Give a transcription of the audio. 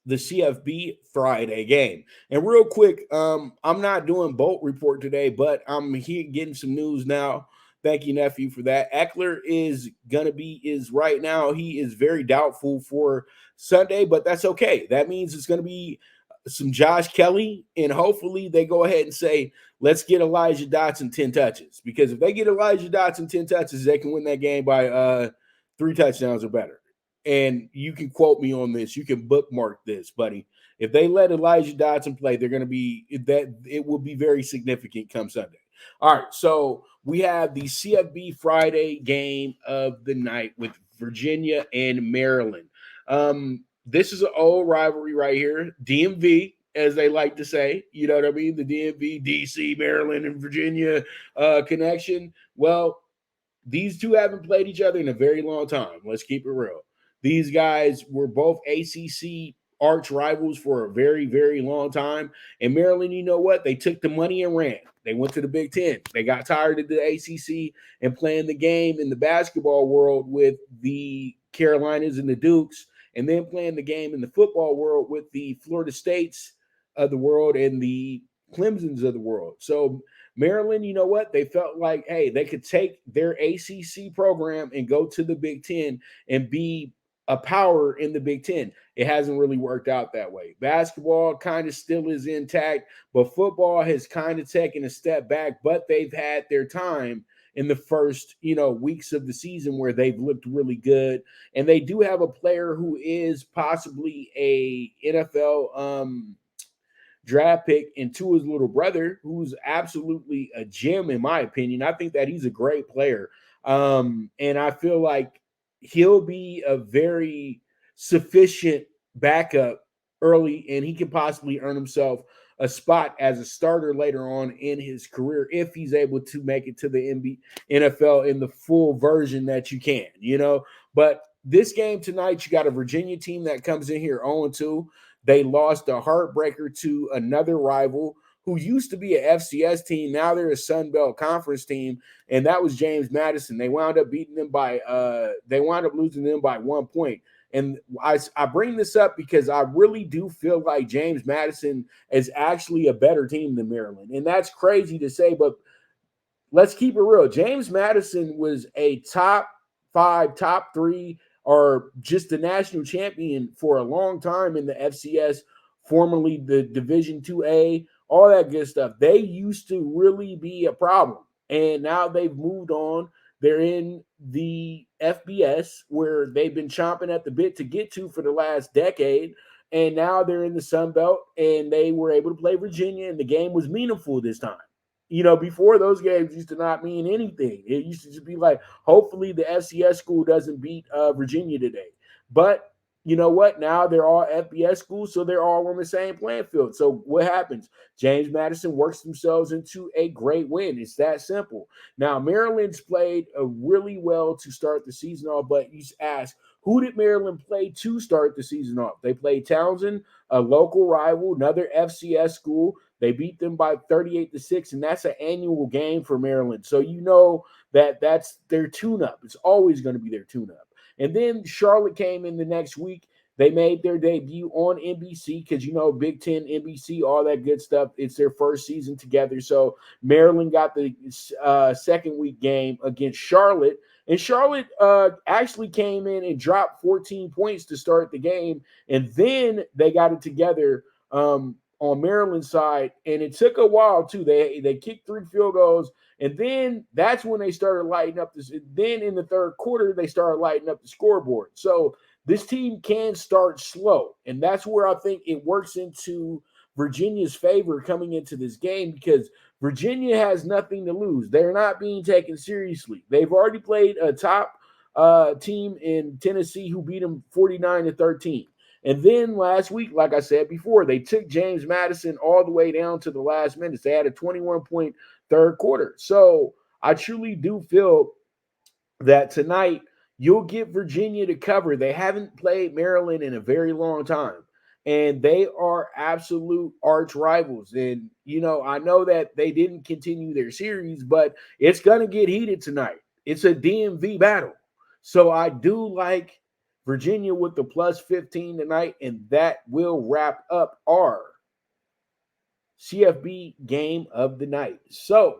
the CFB Friday game. And real quick, I'm not doing Bolt report today, but I'm here getting some news now. Thank you, nephew, for that. Eckler is right now. He is very doubtful for Sunday, but that's okay. That means it's going to be some Josh Kelly, and hopefully they go ahead and say, let's get Elijah Dotson 10 touches. Because if they get Elijah Dotson 10 touches, they can win that game by 3 touchdowns or better. And you can quote me on this. You can bookmark this, buddy. If they let Elijah Dotson play, they're going to be that it will be very significant come Sunday. All right, so we have the CFB Friday game of the night with Virginia and Maryland. This is an old rivalry right here, DMV, as they like to say. You know what I mean? The DMV, DC, Maryland, and Virginia connection. Well, these two haven't played each other in a very long time. Let's keep it real. These guys were both ACC arch rivals for a very, very long time. And Maryland, you know what? They took the money and ran. They went to the Big Ten. They got tired of the ACC and playing the game in the basketball world with the Carolinas and the Dukes, and then playing the game in the football world with the Florida States of the world and the Clemsons of the world. So Maryland, you know what? They felt like, hey, they could take their ACC program and go to the Big Ten and be a power in the Big Ten. It hasn't really worked out that way. Basketball kind of still is intact, but football has kind of taken a step back, but they've had their time in the first, weeks of the season where they've looked really good. And they do have a player who is possibly a NFL draft pick, and Tua's little brother, who's absolutely a gem in my opinion. I think that he's a great player. And I feel like he'll be a very sufficient backup early, and he can possibly earn himself a spot as a starter later on in his career if he's able to make it to the NFL in the full version that you can, But this game tonight, you got a Virginia team that comes in here 0-2. They lost a heartbreaker to another rival who used to be an FCS team. Now they're a Sun Belt Conference team, and that was James Madison. They wound up losing them by 1 point. And I bring this up because I really do feel like James Madison is actually a better team than Maryland. And that's crazy to say, but let's keep it real. James Madison was a top 5, top 3, or just the national champion for a long time in the FCS, formerly the Division 2A, all that good stuff. They used to really be a problem. And now they've moved on. They're in the FBS, where they've been chomping at the bit to get to for the last decade. And now they're in the Sun Belt, and they were able to play Virginia, and the game was meaningful this time. Before those games used to not mean anything. It used to just be like, hopefully the FCS school doesn't beat Virginia today. But you know what? Now they're all FBS schools, so they're all on the same playing field. So what happens? James Madison works themselves into a great win. It's that simple. Now, Maryland's played really well to start the season off, but you ask, who did Maryland play to start the season off? They played Townsend, a local rival, another FCS school. They beat them by 38-6, and that's an annual game for Maryland. So you know that's their tune-up. It's always going to be their tune-up. And then Charlotte came in the next week. They made their debut on NBC because, Big Ten, NBC, all that good stuff. It's their first season together. So Maryland got the second week game against Charlotte. And Charlotte actually came in and dropped 14 points to start the game. And then they got it together on Maryland's side. And it took a while, too. They kicked 3 field goals. And then that's when they started lighting up this. Then in the third quarter, they started lighting up the scoreboard. So this team can start slow. And that's where I think it works into Virginia's favor coming into this game, because Virginia has nothing to lose. They're not being taken seriously. They've already played a top team in Tennessee who beat them 49-13. And then last week, like I said before, they took James Madison all the way down to the last minutes. They had a 21-point third quarter. So I truly do feel that tonight you'll get Virginia to cover. They haven't played Maryland in a very long time, and they are absolute arch rivals. And, I know that they didn't continue their series, but it's going to get heated tonight. It's a DMV battle. So I do like Virginia with the plus 15 tonight, and that will wrap up our CFB game of the night. So